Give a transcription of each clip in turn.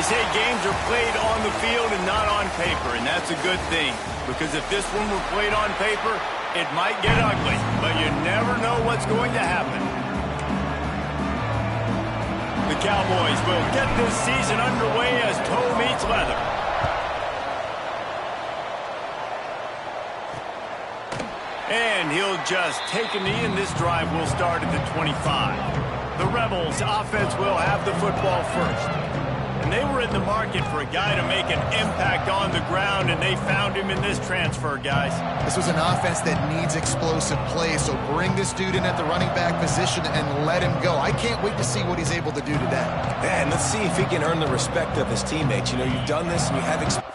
They say games are played on the field and not on paper, and that's a good thing. Because if this one were played on paper, it might get ugly, but you never know what's going to happen. The Cowboys will get this season underway as toe meets leather. And he'll just take a knee, and this drive will start at the 25. The Rebels offense will have the football first. And they were in the market for a guy to make an impact on the ground, and they found him in this transfer, guys. This was an offense that needs explosive plays, so bring this dude in at the running back position and let him go. I can't wait to see what he's able to do today. Yeah, and let's see if he can earn the respect of his teammates. You know, you've done this and you have experience.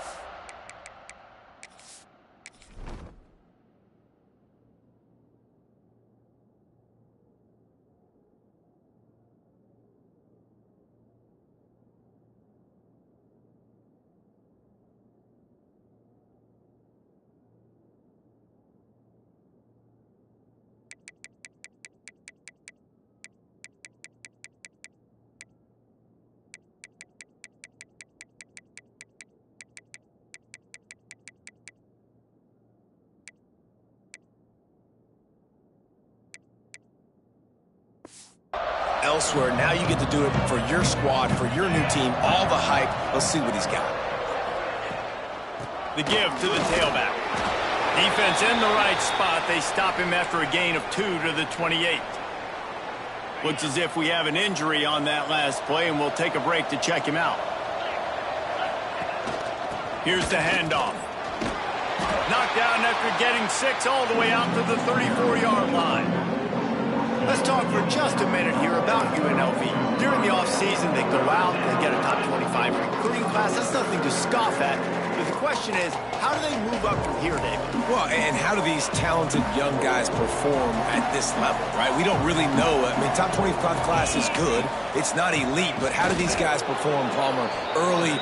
Elsewhere, now you get to do it for your squad, for your new team, all the hype. Let's see what he's got. The give to the tailback. Defense in the right spot. They stop him after a gain of 2 to the 28. Looks as if we have an injury on that last play, and we'll take a break to check him out. Here's the handoff. Knocked down after getting 6 all the way out to the 34-yard line. Let's talk for just a minute here about UNLV. During the offseason, they go out, they get a top 25 recruiting class. That's nothing to scoff at. But the question is, how do they move up from here, David? Well, and how do these talented young guys perform at this level, right? We don't really know. I mean, top 25 class is good. It's not elite, but how do these guys perform, Palmer, early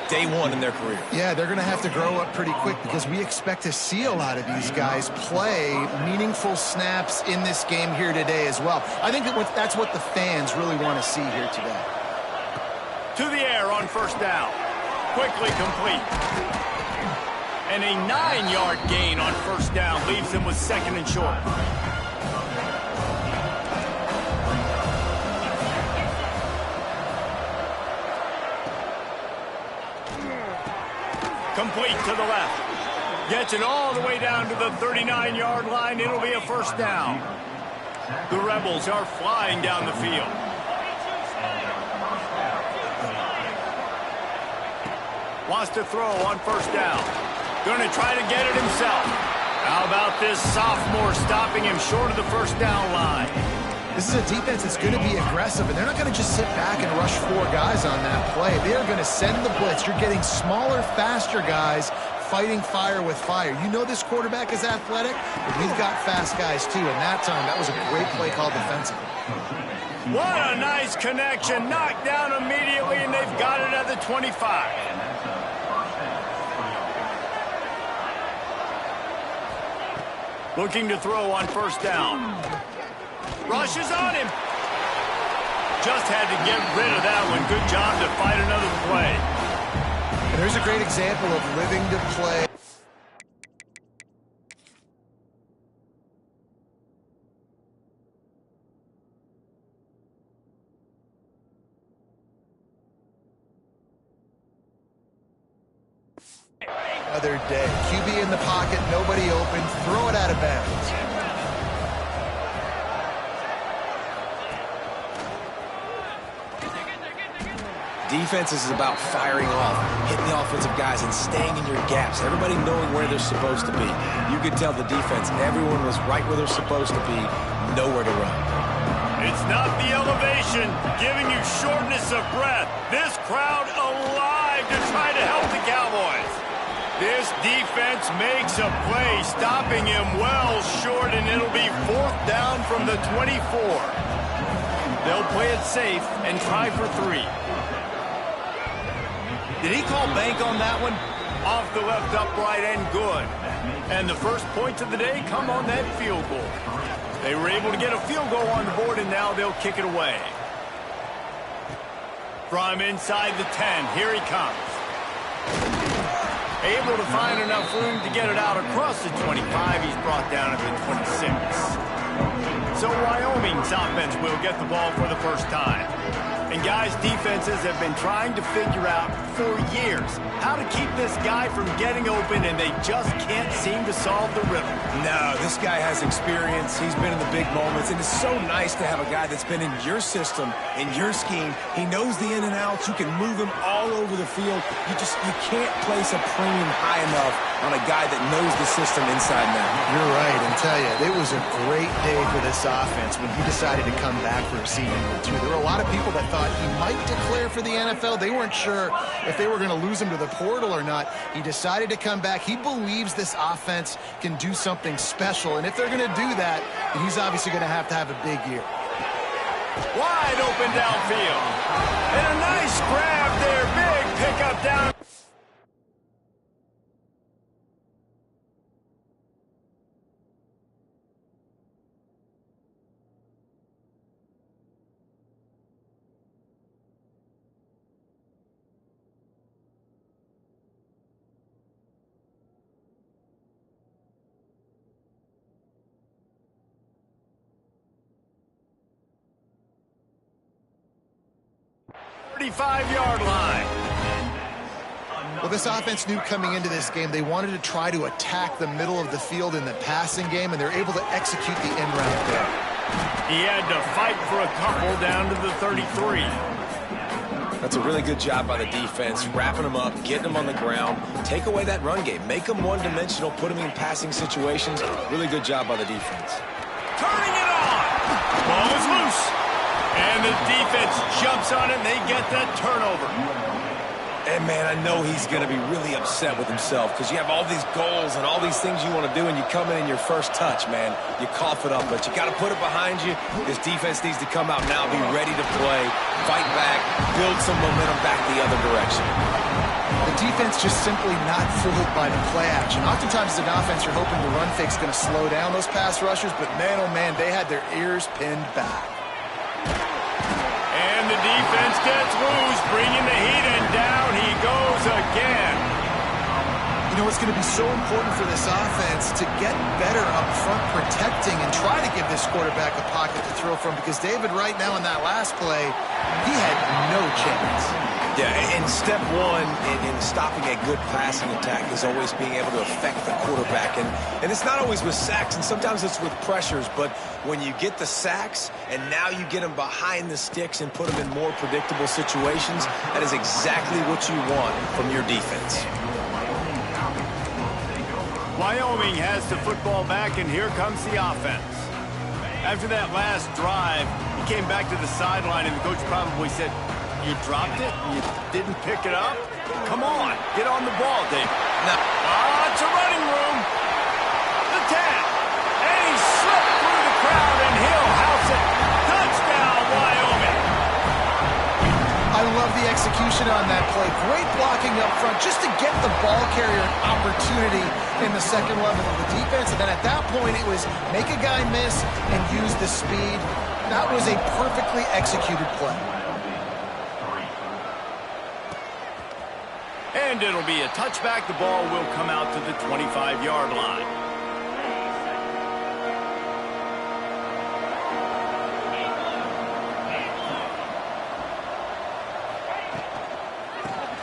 day one in their career? Yeah, they're going to have to grow up pretty quick because we expect to see a lot of these guys play meaningful snaps in this game here today as well. I think that's what the fans really want to see here today. To the air on first down. Quickly complete. And a 9-yard gain on first down leaves him with 2nd and short. Complete to the left. Gets it all the way down to the 39-yard line. It'll be a first down. The Rebels are flying down the field. Wants to throw on first down. Going to try to get it himself. How about this sophomore stopping him short of the first down line? This is a defense that's going to be aggressive, and they're not going to just sit back and rush 4 guys on that play. They are going to send the blitz. You're getting smaller, faster guys fighting fire with fire. You know this quarterback is athletic, but we've got fast guys too, and that time that was a great play called defensively. What a nice connection. Knocked down immediately, and they've got it at the 25. Looking to throw on first down. Rushes on him. Just had to get rid of that one. Good job to fight another play. And there's a great example of living to play. Another day. QB in the pocket, nobody open. Throw it out of bounds. Defense is about firing off, hitting the offensive guys, and staying in your gaps. Everybody knowing where they're supposed to be. You could tell the defense, everyone was right where they're supposed to be, nowhere to run. It's not the elevation giving you shortness of breath. This crowd alive to try to help the Cowboys. This defense makes a play, stopping him well short, and it'll be 4th down from the 24. They'll play it safe and try for 3. Did he call bank on that one? Off the left upright and good. And the first points of the day come on that field goal. They were able to get a field goal on the board, and now they'll kick it away. From inside the 10, here he comes. Able to find enough room to get it out across the 25. He's brought down at the 26. So Wyoming's offense will get the ball for the first time. And guys, defenses have been trying to figure out for years how to keep this guy from getting open, and they just can't seem to solve the riddle. No, this guy has experience. He's been in the big moments, and it's so nice to have a guy that's been in your system, in your scheme. He knows the in and outs. You can move him all over the field. You can't place a premium high enough on a guy that knows the system inside and out. You're right, and tell you, it was a great day for this offense when he decided to come back for receiving number 2. There were a lot of people that thought he might declare for the NFL. They weren't sure if they were going to lose him to the portal or not. He decided to come back. He believes this offense can do something special, and if they're going to do that, then he's obviously going to have a big year. Wide open downfield. And a nice grab there. Big pickup down. 35-yard line. Well, this offense knew coming into this game they wanted to try to attack the middle of the field in the passing game, and they're able to execute the end route there. He had to fight for a couple down to the 33. That's a really good job by the defense, wrapping them up, getting them on the ground, take away that run game, make them one-dimensional, put them in passing situations. Really good job by the defense. Turning it on. Ball is loose. And the defense jumps on it, and they get that turnover. And, man, I know he's going to be really upset with himself because you have all these goals and all these things you want to do, and you come in your first touch, man. You cough it up, but you got to put it behind you. This defense needs to come out now, be ready to play, fight back, build some momentum back the other direction. The defense just simply not fooled by the play action. Oftentimes as an offense, you're hoping the run fake's going to slow down those pass rushers, but man, oh man, they had their ears pinned back. And the defense gets loose, bringing the heat, and down he goes again. You know, it's going to be so important for this offense to get better up front protecting and try to give this quarterback a pocket to throw from, because David, right now in that last play, he had no chance. Yeah, and step one in stopping a good passing attack is always being able to affect the quarterback. And it's not always with sacks, and sometimes it's with pressures, but when you get the sacks and now you get them behind the sticks and put them in more predictable situations, that is exactly what you want from your defense. Wyoming has the football back, and here comes the offense. After that last drive, he came back to the sideline, and the coach probably said, "You dropped it? You didn't pick it up? Come on, get on the ball, Dave." No. It's a running room. The 10. And he slipped through the crowd, and he'll house it. Touchdown, Wyoming. I love the execution on that play. Great blocking up front just to get the ball carrier an opportunity in the second level of the defense. And then at that point, it was make a guy miss and use the speed. That was a perfectly executed play. And it'll be a touchback. The ball will come out to the 25-yard line.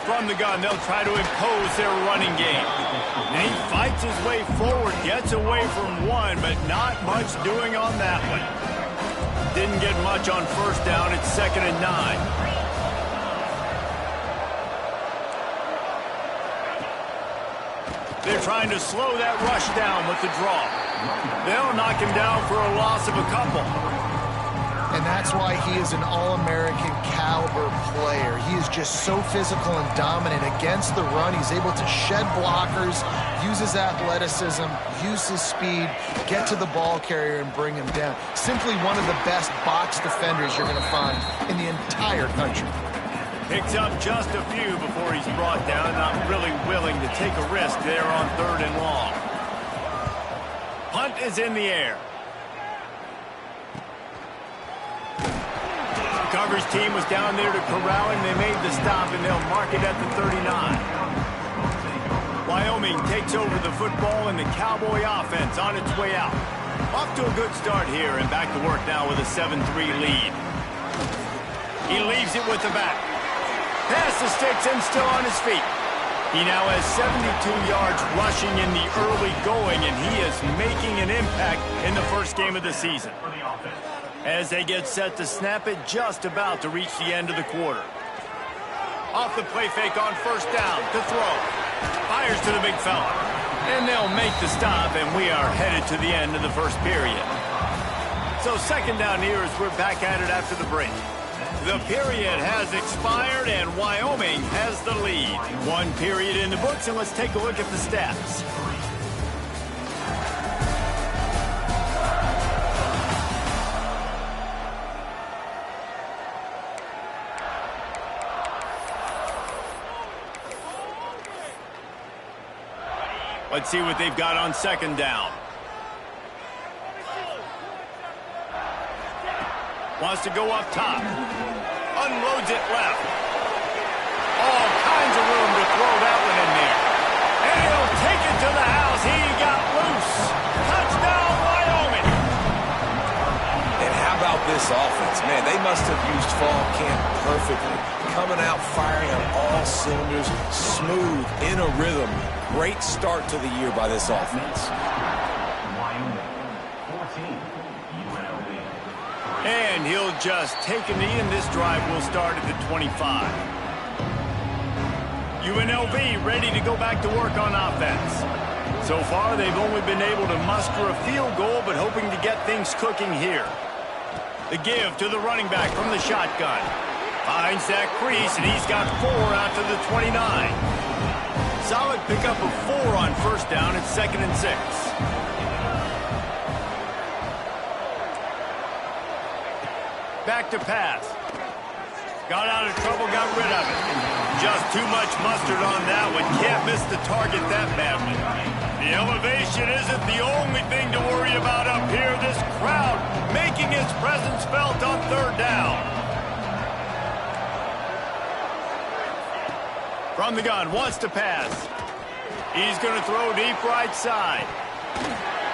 From the gun, they'll try to impose their running game. And he fights his way forward, gets away from one, but not much doing on that one. Didn't get much on first down. It's 2nd and 9. They're trying to slow that rush down with the draw. They'll knock him down for a loss of a couple. And that's why he is an All-American caliber player. He is just so physical and dominant against the run. He's able to shed blockers, use his athleticism, use his speed, get to the ball carrier and bring him down. Simply one of the best box defenders you're going to find in the entire country. Picks up just a few before he's brought down. Not really willing to take a risk there on 3rd and long. Punt is in the air. coverage team was down there to corral him. They made the stop, and they'll mark it at the 39. Wyoming takes over the football, and the Cowboy offense on its way out. Off to a good start here, and back to work now with a 7-3 lead. He leaves it with the back. Past the sticks and still on his feet. He now has 72 yards rushing in the early going, and he is making an impact in the first game of the season. As they get set to snap it, just about to reach the end of the quarter. Off the play fake on first down to throw. Fires to the big fella. And they'll make the stop, and we are headed to the end of the first period. So second down here as we're back at it after the break. The period has expired, and Wyoming has the lead. One period in the books, and let's take a look at the stats. Let's see what they've got on second down. Wants to go up top. Unloads it left. All kinds of room to throw that one in there. And he'll take it to the house. He got loose. Touchdown, Wyoming. And how about this offense? Man, they must have used fall camp perfectly. Coming out firing on all cylinders, smooth, in a rhythm. Great start to the year by this offense. And he'll just take a knee, and this drive will start at the 25. UNLV ready to go back to work on offense. So far, they've only been able to muster a field goal, but hoping to get things cooking here. The give to the running back from the shotgun. Finds that crease, and he's got 4 out to the 29. Solid pickup of 4 on first down. It's 2nd and 6. Back to pass. Got out of trouble, got rid of it. Just too much mustard on that one. Can't miss the target that badly. The elevation isn't the only thing to worry about up here. This crowd making its presence felt on third down. From the gun, wants to pass. He's going to throw deep right side.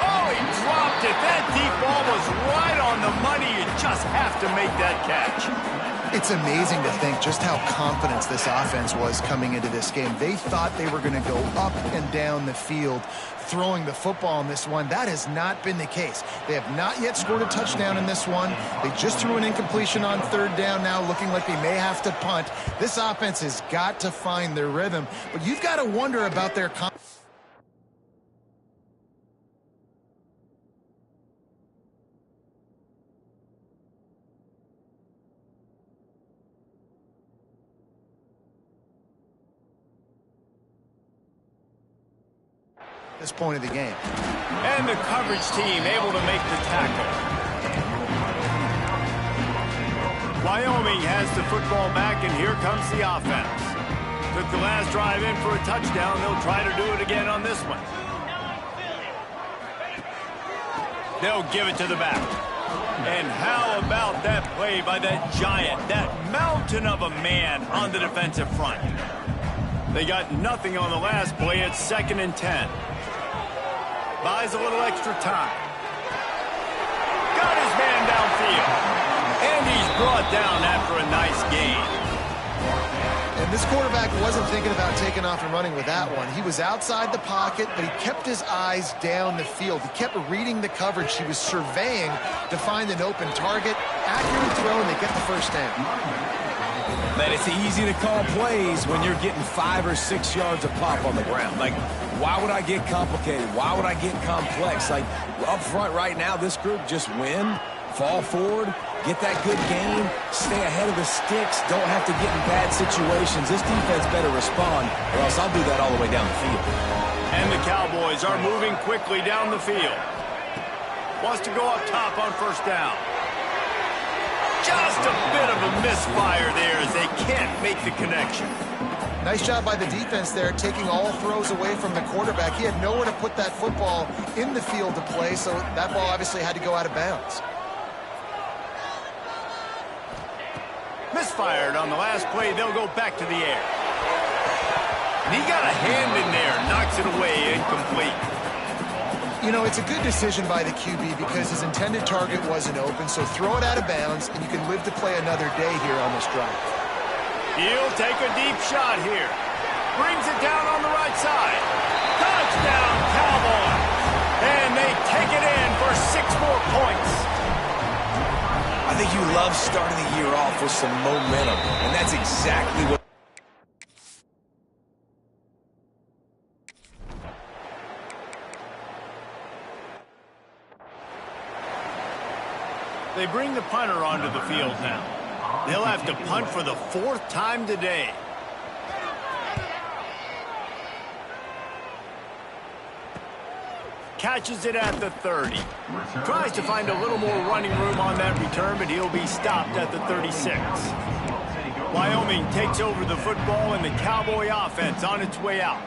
Oh, he dropped it. That deep ball was right on the money. You just have to make that catch. It's amazing to think just how confident this offense was coming into this game. They thought they were going to go up and down the field throwing the football in this one. That has not been the case. They have not yet scored a touchdown in this one. They just threw an incompletion on third down now, looking like they may have to punt. This offense has got to find their rhythm, but you've got to wonder about their confidence. This point of the game. And the coverage team able to make the tackle. Wyoming has the football back, and here comes the offense. Took the last drive in for a touchdown. They'll try to do it again on this one. They'll give it to the back. And how about that play by that giant, that mountain of a man on the defensive front? They got nothing on the last play. It's 2nd and 10. Buys a little extra time. Got his man downfield. And he's brought down after a nice gain. And this quarterback wasn't thinking about taking off and running with that one. He was outside the pocket, but he kept his eyes down the field. He kept reading the coverage. He was surveying to find an open target. Accurate throw, and they get the first down. Man, it's easy to call plays when you're getting 5 or 6 yards of pop on the ground. Like, why would I get complicated? Why would I get complex? Like, up front right now, this group just win, fall forward, get that good game, stay ahead of the sticks, don't have to get in bad situations. This defense better respond, or else I'll do that all the way down the field. And the Cowboys are moving quickly down the field. Wants to go up top on first down. Just a bit of a misfire there as they can't make the connection. Nice job by the defense there, taking all throws away from the quarterback. He had nowhere to put that football in the field to play, so that ball obviously had to go out of bounds. fired. On the last play, they'll go back to the air. And he got a hand in there, knocks it away, incomplete. You know, it's a good decision by the QB because his intended target wasn't open, so throw it out of bounds, and you can live to play another day here on this drive. He'll take a deep shot here. Brings it down on the right side. Touchdown, Cowboys! And they take it in for 6 more points. I think you love starting the year off with some momentum, and that's exactly what... They bring the punter onto the field now. They'll have to punt for the 4th time today. Catches it at the 30. Tries to find a little more running room on that return, but he'll be stopped at the 36. Wyoming takes over the football, and the Cowboy offense on its way out.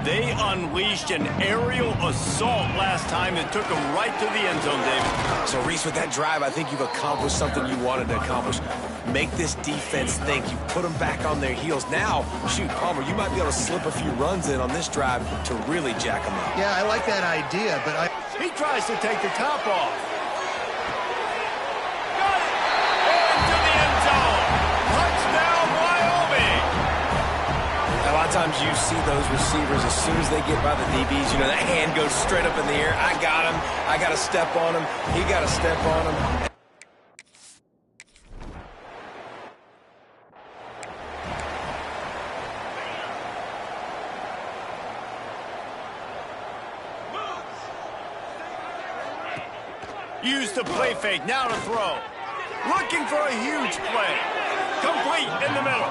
They unleashed an aerial assault last time that took them right to the end zone, David. So, Reese, with that drive, I think you've accomplished something you wanted to accomplish. Make this defense think. You put them back on their heels. Now, shoot, Palmer, you might be able to slip a few runs in on this drive to really jack them up. Yeah, I like that idea, but He tries to take the top off. Got it! Into the end zone. Touchdown, Wyoming! A lot of times you see those receivers, as soon as they get by the DBs, you know, that hand goes straight up in the air. I got him. I got to step on him. He got to step on him. Use the play fake, now to throw. Looking for a huge play. Complete in the middle.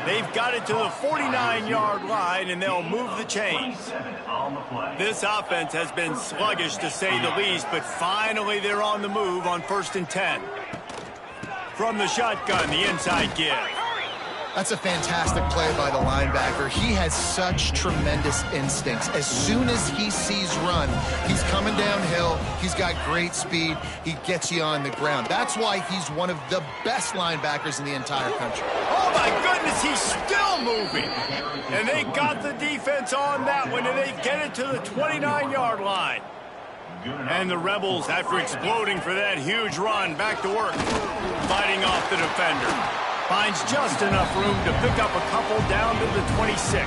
They've got it to the 49-yard line, and they'll move the chains. This offense has been sluggish, to say the least, but finally they're on the move on 1st and 10. From the shotgun, the inside give. that's a fantastic play by the linebacker. He has such tremendous instincts. As soon as he sees run, he's coming downhill. He's got great speed. He gets you on the ground. That's why he's one of the best linebackers in the entire country. Oh, my goodness, he's still moving. And they got the defense on that one, and they get it to the 29-yard line. And the Rebels, after exploding for that huge run, back to work, fighting off the defender. Finds just enough room to pick up a couple down to the 26.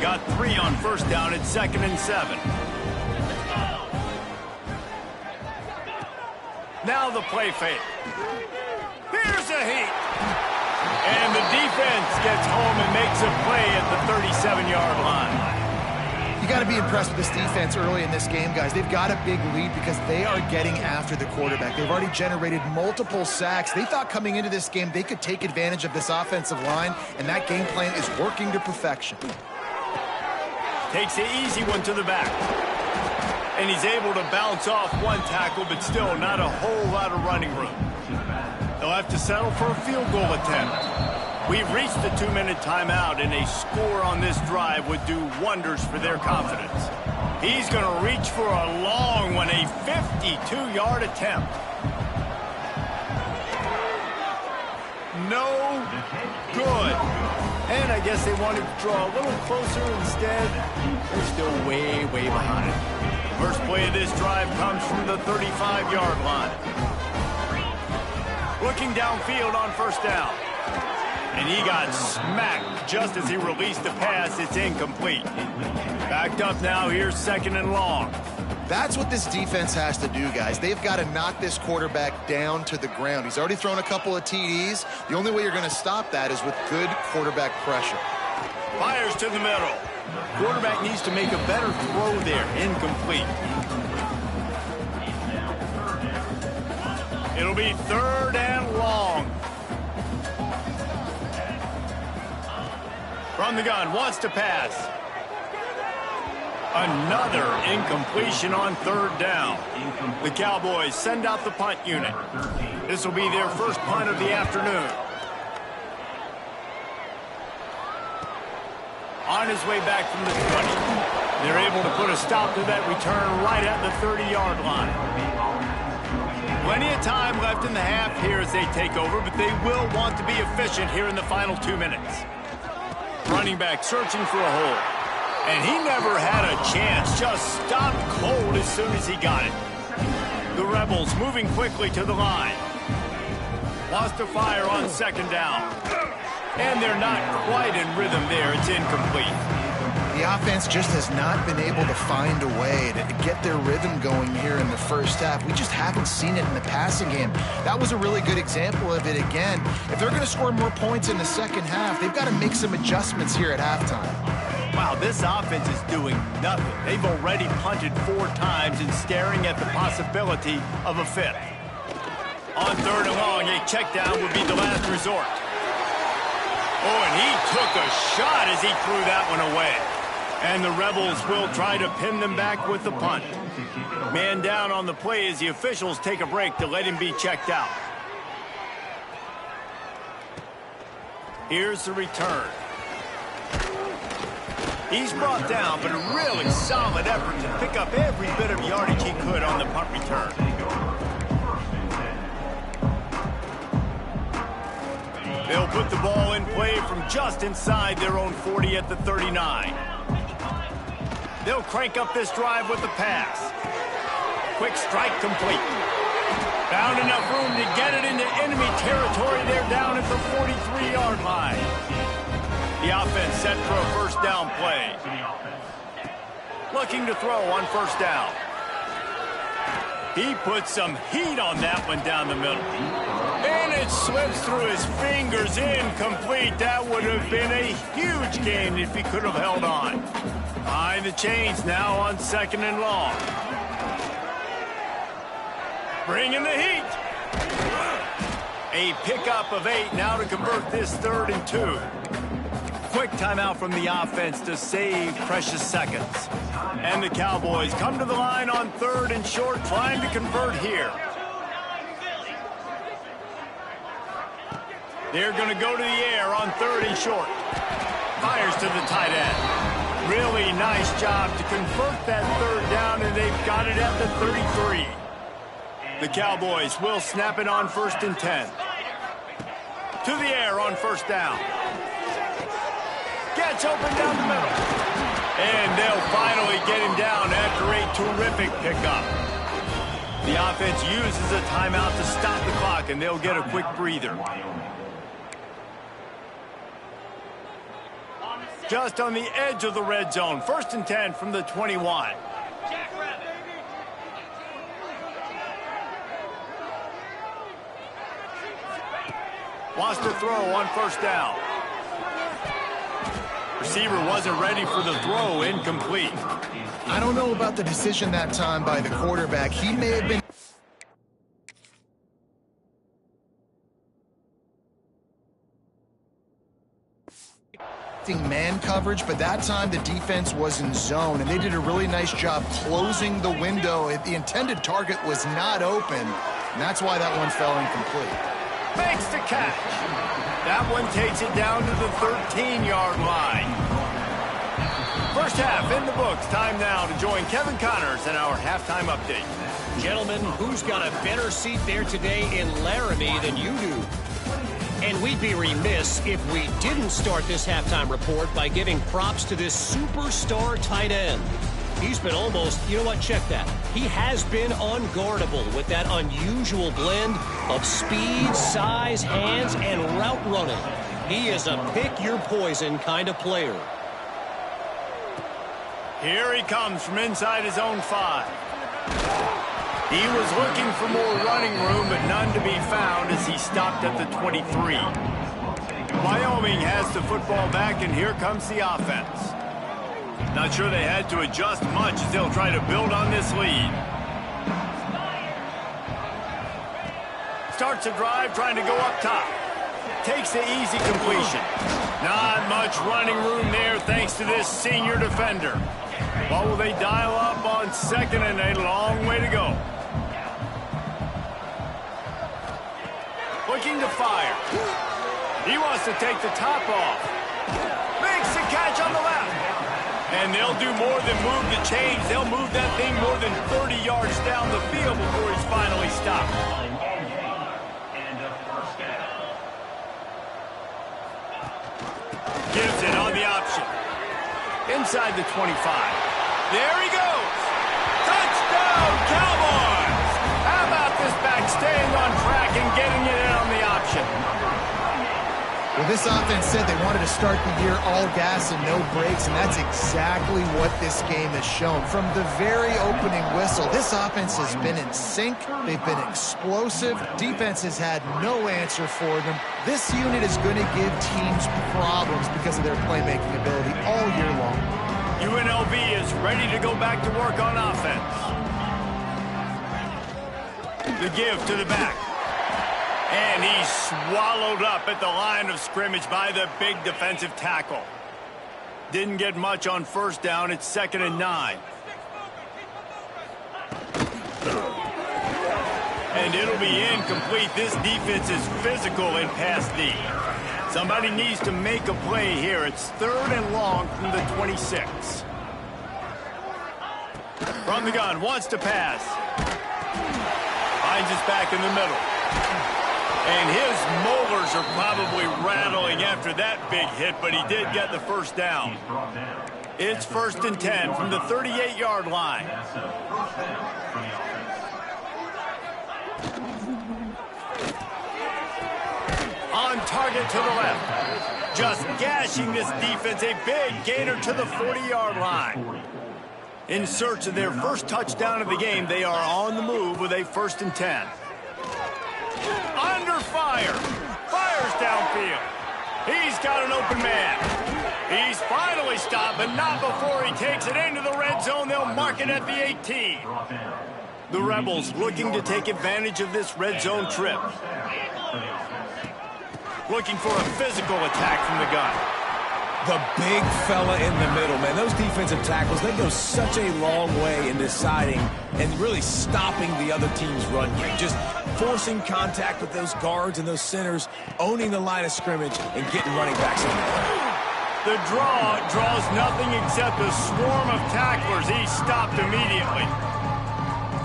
Got 3 on first down at 2nd and 7. Now the play fake. Here's a heat. And the defense gets home and makes a play at the 37-yard line. You got to be impressed with this defense early in this game, guys. They've got a big lead because they are getting after the quarterback. They've already generated multiple sacks. They thought coming into this game they could take advantage of this offensive line, and that game plan is working to perfection. Takes the easy one to the back. And he's able to bounce off one tackle, but still not a whole lot of running room. They'll have to settle for a field goal attempt. We've reached the 2-minute timeout, and a score on this drive would do wonders for their confidence. He's going to reach for a long one, a 52-yard attempt. No good. And I guess they wanted to draw a little closer instead. They're still way, way behind. First play of this drive comes from the 35-yard line. Looking downfield on first down. And he got smacked just as he released the pass. It's incomplete. Backed up now. Here's 2nd and long. That's what this defense has to do, guys. They've got to knock this quarterback down to the ground. He's already thrown a couple of TDs. The only way you're going to stop that is with good quarterback pressure. Fires to the middle. Quarterback needs to make a better throw there. Incomplete. It'll be 3rd and long. From the gun, wants to pass. Another incompletion on 3rd down. The Cowboys send out the punt unit. This will be their first punt of the afternoon. On his way back from the 20. They're able to put a stop to that return right at the 30-yard line. Plenty of time left in the half here as they take over, but they will want to be efficient here in the final 2 minutes. Running back searching for a hole. And he never had a chance, just stopped cold as soon as he got it. The Rebels moving quickly to the line. Lost to fire on second down. And they're not quite in rhythm there. It's incomplete. The offense just has not been able to find a way to get their rhythm going here in the first half. We just haven't seen it in the passing game. That was a really good example of it again. If they're going to score more points in the second half, they've got to make some adjustments here at halftime. Wow, this offense is doing nothing. They've already punted 4 times and staring at the possibility of a 5th. On 3rd and long, a check down would be the last resort. Oh, and he took a shot as he threw that one away. And the Rebels will try to pin them back with the punt. Man down on the play as the officials take a break to let him be checked out. Here's the return. He's brought down, but a really solid effort to pick up every bit of yardage he could on the punt return. They'll put the ball in play from just inside their own 40 at the 39. They'll crank up this drive with the pass. Quick strike complete. Found enough room to get it into enemy territory. They're down at the 43-yard line. The offense set for a first down play. Looking to throw on first down. He put some heat on that one down the middle. And it slips through his fingers, incomplete. That would have been a huge gain if he could have held on. Behind the chains now on 2nd and long. Bringing the heat. A pickup of 8 now to convert this 3rd and 2. Quick timeout from the offense to save precious seconds. And the Cowboys come to the line on 3rd and short, trying to convert here. They're going to go to the air on 3rd and short. Fires to the tight end. Really nice job to convert that 3rd down, and they've got it at the 33. The Cowboys will snap it on 1st and 10. To the air on first down. Gets open down the middle. And they'll finally get him down after a terrific pickup. The offense uses a timeout to stop the clock, and they'll get a quick breather. Just on the edge of the red zone. 1st and 10 from the 21. Wants to throw on first down. Receiver wasn't ready for the throw, incomplete. I don't know about the decision that time by the quarterback. He may have been man coverage, but that time the defense was in zone, and they did a really nice job closing the window. The intended target was not open, and that's why that one fell incomplete. Makes the catch. That one takes it down to the 13-yard line. First half in the books. Time now to join Kevin Connors in our halftime update. Gentlemen, who's got a better seat there today in Laramie than you do? And we'd be remiss if we didn't start this halftime report by giving props to this superstar tight end. He's been almost, you know what, check that. He has been unguardable with that unusual blend of speed, size, hands, and route running. He is a pick-your-poison kind of player. Here he comes from inside his own 5. He was looking for more running room, but none to be found as he stopped at the 23. Wyoming has the football back, and here comes the offense. Not sure they had to adjust much as they'll try to build on this lead. Starts a drive trying to go up top. Takes the easy completion. Not much running room there thanks to this senior defender. What will they dial up on 2nd and a long way to go? Looking to fire. He wants to take the top off. Makes the catch on the left. And they'll do more than move the chains. They'll move that thing more than 30 yards down the field before he's finally stopped. Gives it on the option. Inside the 25. There he goes. Touchdown, Cowboys! How about this back staying on track and getting it in on the option? Well, this offense said they wanted to start the year all gas and no brakes, and that's exactly what this game has shown. From the very opening whistle, this offense has been in sync. They've been explosive. Defense has had no answer for them. This unit is going to give teams problems because of their playmaking ability all year long. UNLV is ready to go back to work on offense. The give to the back. And he's swallowed up at the line of scrimmage by the big defensive tackle. Didn't get much on first down. It's 2nd and 9. And it'll be incomplete. This defense is physical in pass D. Somebody needs to make a play here. It's 3rd and long from the 26. From the gun, wants to pass. Finds his back in the middle. And his molars are probably rattling after that big hit, but he did get the first down. It's 1st and 10 from the 38-yard line. On target to the left. Just gashing this defense. A big gainer to the 40-yard line. In search of their first touchdown of the game, they are on the move with a 1st and 10. Under fire. Fires downfield. He's got an open man. He's finally stopped, but not before he takes it into the red zone. They'll mark it at the 18. The Rebels looking to take advantage of this red zone trip. Looking for a physical attack from the gun. The big fella in the middle, man. Those defensive tackles, they go such a long way in deciding and really stopping the other team's run game. Just forcing contact with those guards and those centers, owning the line of scrimmage, and getting running backs in there. The draw draws nothing except a swarm of tacklers. He's stopped immediately.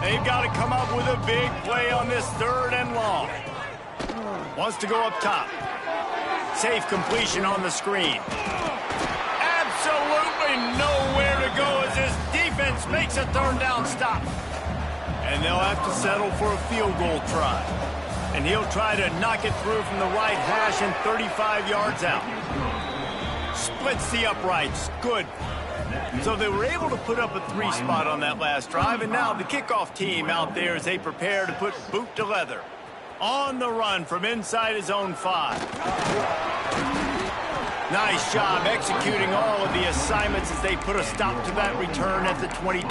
They've got to come up with a big play on this 3rd and long. Wants to go up top. Safe completion on the screen. Absolutely nowhere to go as this defense makes a 3rd down stop. And they'll have to settle for a field goal try. And he'll try to knock it through from the right hash and 35 yards out. Splits the uprights. Good. So they were able to put up a 3 spot on that last drive, and now the kickoff team out there as they prepare to put boot to leather. On the run from inside his own 5. Nice job executing all of the assignments as they put a stop to that return at the 22.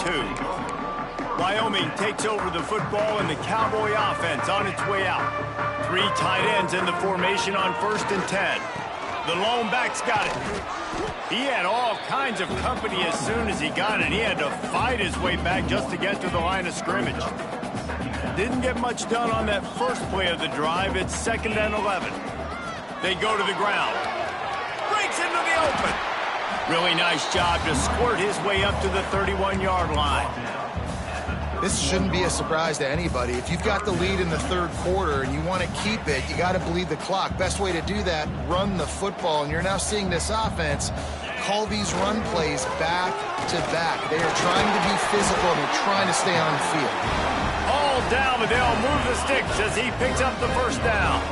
Wyoming takes over the football and the Cowboy offense on its way out. 3 tight ends in the formation on 1st and 10. The lone back's got it. He had all kinds of company as soon as he got it. He had to fight his way back just to get to the line of scrimmage. Didn't get much done on that first play of the drive. It's 2nd and 11. They go to the ground. Breaks into the open. Really nice job to squirt his way up to the 31-yard line. This shouldn't be a surprise to anybody. If you've got the lead in the 3rd quarter and you want to keep it, you got to bleed the clock. Best way to do that, run the football. And you're now seeing this offense call these run plays back to back. They are trying to be physical and they're trying to stay on the field. All down, but they'll move the sticks as he picks up the 1st down.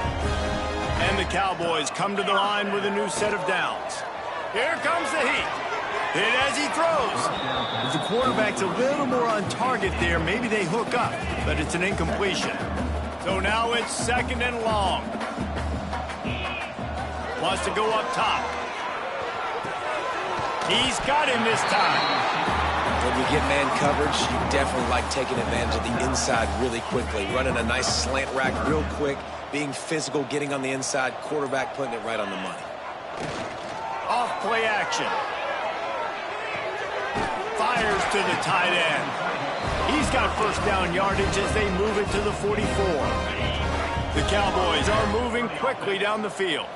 And the Cowboys come to the line with a new set of downs. Here comes the heat. Hit as he throws. If the quarterback's a little more on target there, maybe they hook up, but it's an incompletion. So now it's 2nd and long. Wants to go up top. He's got him this time. When you get man coverage, you definitely like taking advantage of the inside really quickly. Running a nice slant rack real quick, being physical, getting on the inside, quarterback putting it right on the money. Off play action. Fires to the tight end. He's got 1st down yardage as they move it to the 44. The Cowboys are moving quickly down the field.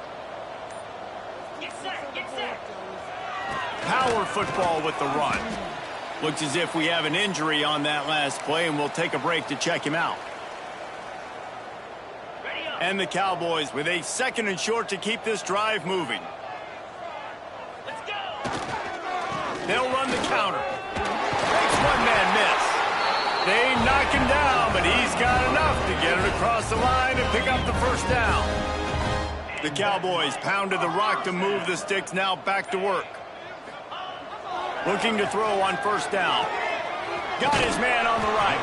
power football with the run. Looks as if we have an injury on that last play, and we'll take a break to check him out. And the Cowboys with a 2nd and short to keep this drive moving. Let's go. They'll run the counter. Makes one man miss. They knock him down, but he's got enough to get it across the line and pick up the first down. The Cowboys pounded the rock to move the sticks, now back to work. Looking to throw on first down. Got his man on the right.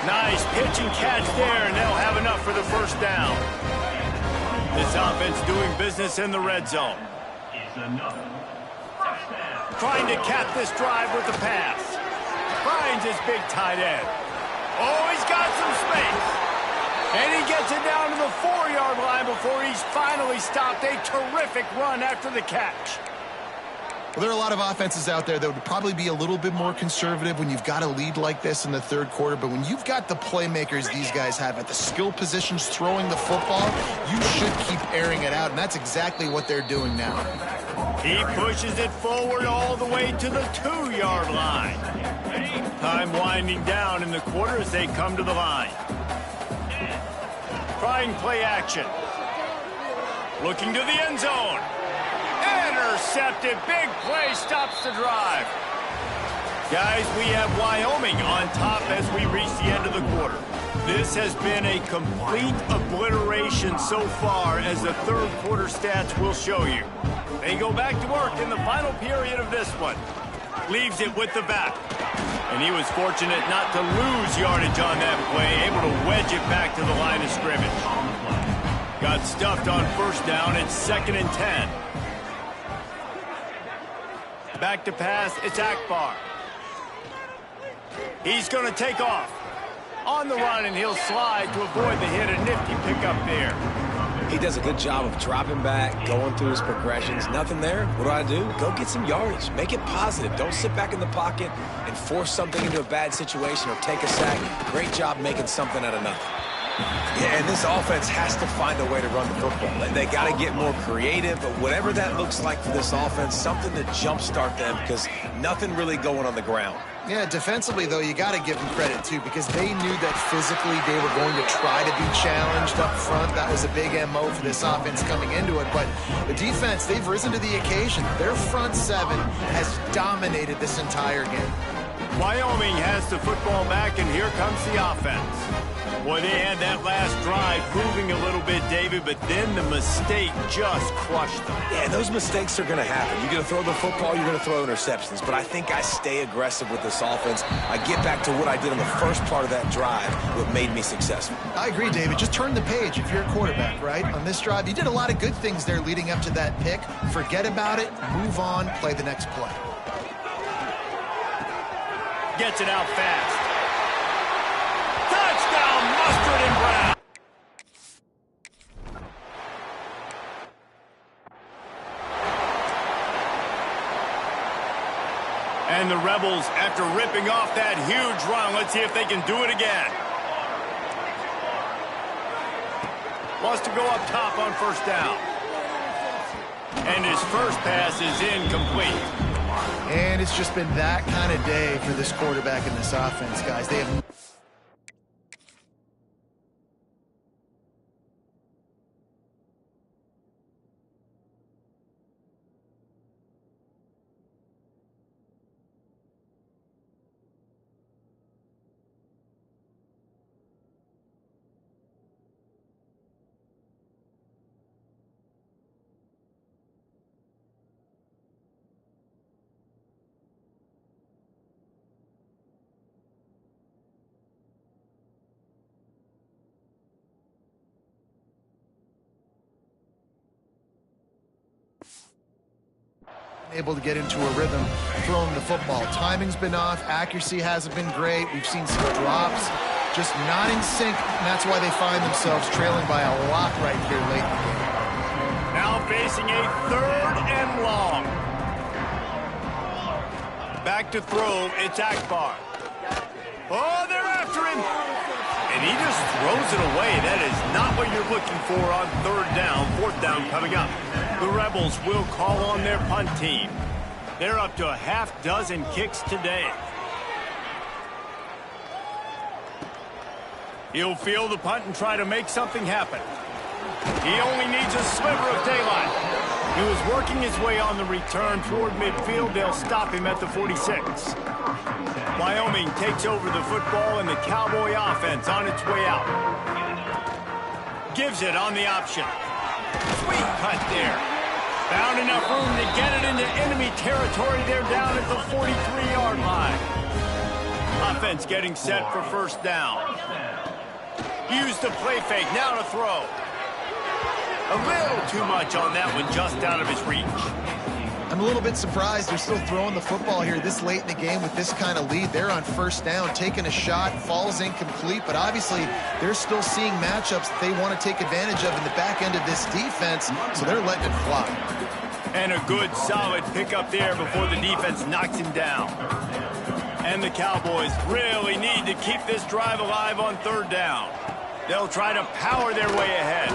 Nice pitch and catch there, and they'll have enough for the first down. This offense doing business in the red zone. Trying to cap this drive with the pass. Finds his big tight end. Oh, he's got some space. And he gets it down to the 4-yard line before he's finally stopped. A terrific run after the catch. Well, there are a lot of offenses out there that would probably be a little bit more conservative when you've got a lead like this in the third quarter. But when you've got the playmakers these guys have at the skill positions throwing the football, you should keep airing it out. And that's exactly what they're doing now. He pushes it forward all the way to the 2-yard line. Time winding down in the quarter as they come to the line. Trying play action. Looking to the end zone. Intercepted. Big play stops the drive. Guys, we have Wyoming on top as we reach the end of the quarter. This has been a complete obliteration so far, as the third quarter stats will show you. They go back to work in the final period of this one. Leaves it with the back. And he was fortunate not to lose yardage on that play, able to wedge it back to the line of scrimmage. Got stuffed on first down. It's 2nd and 10. Back to pass, it's Akbar. He's going to take off. On the run, and he'll slide to avoid the hit. A nifty pickup there. He does a good job of dropping back, going through his progressions. Nothing there. What do? Go get some yardage. Make it positive. Don't sit back in the pocket and force something into a bad situation or take a sack. Great job making something out of nothing. Yeah, and this offense has to find a way to run the football. They got to get more creative, but whatever that looks like for this offense, something to jumpstart them, because nothing really going on the ground. Yeah, defensively, though, you got to give them credit, too, because they knew that physically they were going to try to be challenged up front. That was a big MO for this offense coming into it. But the defense, they've risen to the occasion. Their front seven has dominated this entire game. Wyoming has the football back, and here comes the offense. Boy, they had that last drive moving a little bit, David, but then the mistake just crushed them. Yeah, those mistakes are going to happen. You're going to throw the football, you're going to throw interceptions. But I think I stay aggressive with this offense. I get back to what I did on the first part of that drive, what made me successful. I agree, David. Just turn the page if you're a quarterback, right? On this drive, you did a lot of good things there leading up to that pick. Forget about it, move on, play the next play. Gets it out fast. Touchdown, Mustard and Brown. And the Rebels, after ripping off that huge run, let's see if they can do it again. Wants to go up top on first down. And his first pass is incomplete. And it's just been that kind of day for this quarterback in this offense, guys. They have... able to get into a rhythm throwing the football. Timing's been off. Accuracy hasn't been great. We've seen some drops, just not in sync, and that's why they find themselves trailing by a lot right here late in the game. Now facing a 3rd and long. Back to throw, it's Akbar. Oh, they're after him. And he just throws it away. That is not what you're looking for on 3rd down. 4th down coming up. The Rebels will call on their punt team. They're up to a half dozen kicks today. He'll field the punt and try to make something happen. He only needs a sliver of daylight. He was working his way on the return toward midfield. They'll stop him at the 46. Wyoming takes over the football and the Cowboy offense on its way out. Gives it on the option. Sweet cut there. Found enough room to get it into enemy territory. They're down at the 43-yard line. Offense getting set for first down. Use the play fake, now to throw. A little too much on that one, just out of his reach. I'm a little bit surprised they're still throwing the football here this late in the game with this kind of lead. They're on first down, taking a shot, falls incomplete, but obviously they're still seeing matchups that they want to take advantage of in the back end of this defense, so they're letting it fly. And a good, solid pickup there before the defense knocks him down. And the Cowboys really need to keep this drive alive on third down. They'll try to power their way ahead.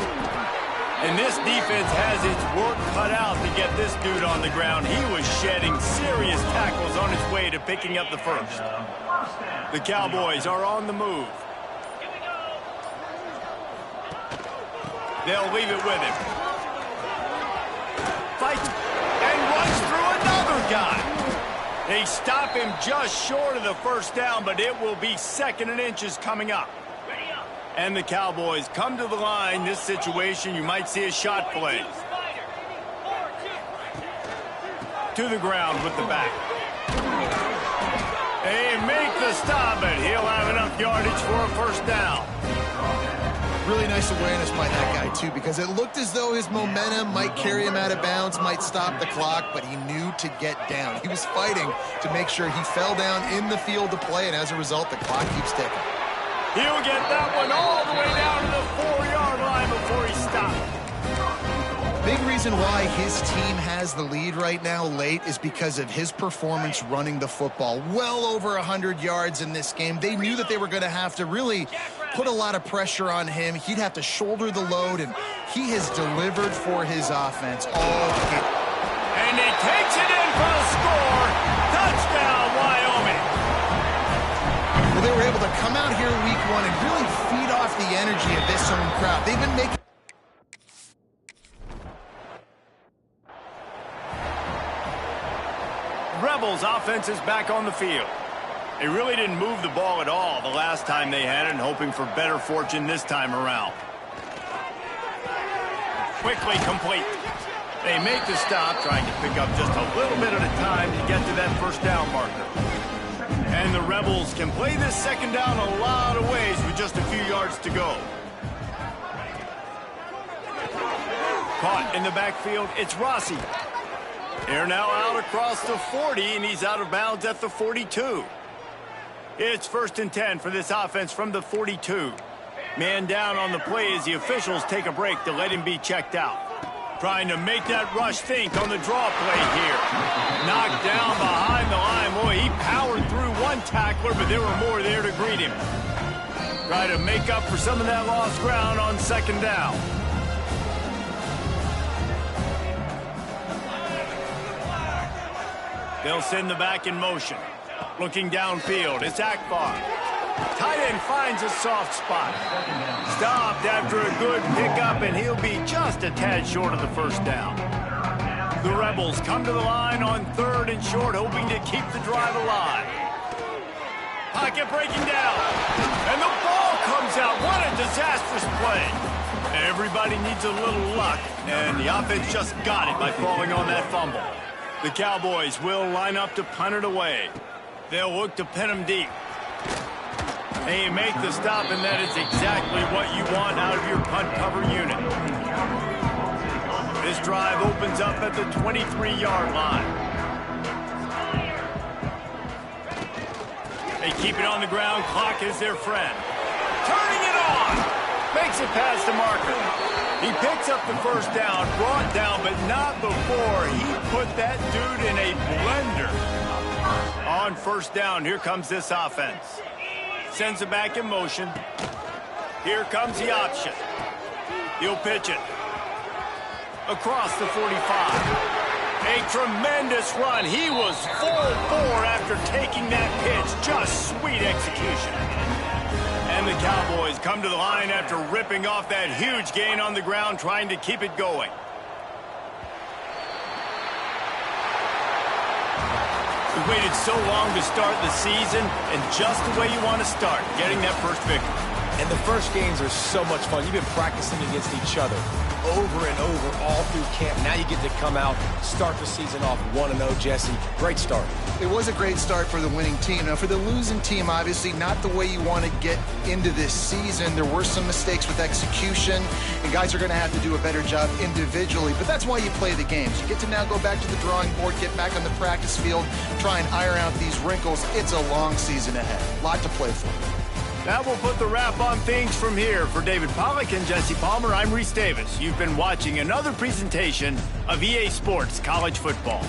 And this defense has its work cut out to get this dude on the ground. He was shedding serious tackles on his way to picking up the first. The Cowboys are on the move. They'll leave it with him. Fights and runs through another guy. They stop him just short of the first down, but it will be 2nd and inches coming up. And the Cowboys come to the line. This situation, you might see a shot play. To the ground with the back. They make the stop, but he'll have enough yardage for a first down. Really nice awareness by that guy, too, because it looked as though his momentum might carry him out of bounds, might stop the clock, but he knew to get down. He was fighting to make sure he fell down in the field to play, and as a result, the clock keeps ticking. He'll get that one all the way down to the 4-yard line before he stops. Big reason why his team has the lead right now late is because of his performance running the football. Well over 100 yards in this game. They knew that they were going to have to really put a lot of pressure on him. He'd have to shoulder the load, and he has delivered for his offense all game. And he takes it in for the score. Touchdown, Wyoming. Well, they were able to come out here week 1 and really feed off the energy of this home crowd. They've been making Rebels offense is back on the field. They really didn't move the ball at all the last time they had it, and hoping for better fortune this time around. Quickly complete. They make the stop, trying to pick up just a little bit at a time to get to that first down marker. And the Rebels can play this second down a lot of ways with just a few yards to go. Caught in the backfield, it's Rossi. They're now out across the 40, and he's out of bounds at the 42. It's 1st and 10 for this offense from the 42. Man down on the play as the officials take a break to let him be checked out. Trying to make that rush think on the draw play here. Knocked down behind the line. Boy, he powered through one tackler, but there were more there to greet him. Try to make up for some of that lost ground on second down. They'll send the back in motion. Looking downfield, it's Akbar. Tight end finds a soft spot. Stopped after a good pickup, and he'll be just a tad short of the first down. The Rebels come to the line on 3rd and short, hoping to keep the drive alive. Pocket breaking down, and the ball comes out. What a disastrous play. Everybody needs a little luck, and the offense just got it by falling on that fumble. The Cowboys will line up to punt it away. They'll look to pin him deep. They make the stop, and that is exactly what you want out of your punt cover unit. This drive opens up at the 23-yard line. They keep it on the ground. Clock is their friend. Turning it on. Makes it past the marker. He picks up the first down, brought down, but not before he put that dude in a blender. On first down, here comes this offense. Sends it back in motion. Here comes the option. He'll pitch it. Across the 45. A tremendous run. He was full bore after taking that pitch. Just sweet execution. And the Cowboys come to the line after ripping off that huge gain on the ground, trying to keep it going. We waited so long to start the season, and just the way you want to start, getting that first victory. And the first games are so much fun. You've been practicing against each other over and over all through camp. Now you get to come out, start the season off 1-0, Jesse. Great start. It was a great start for the winning team. Now, for the losing team, obviously not the way you want to get into this season. There were some mistakes with execution, and guys are going to have to do a better job individually. But that's why you play the games. You get to now go back to the drawing board, get back on the practice field, try and iron out these wrinkles. It's a long season ahead. A lot to play for. That will put the wrap on things from here. For David Pollack and Jesse Palmer, I'm Reese Davis. You've been watching another presentation of EA Sports College Football.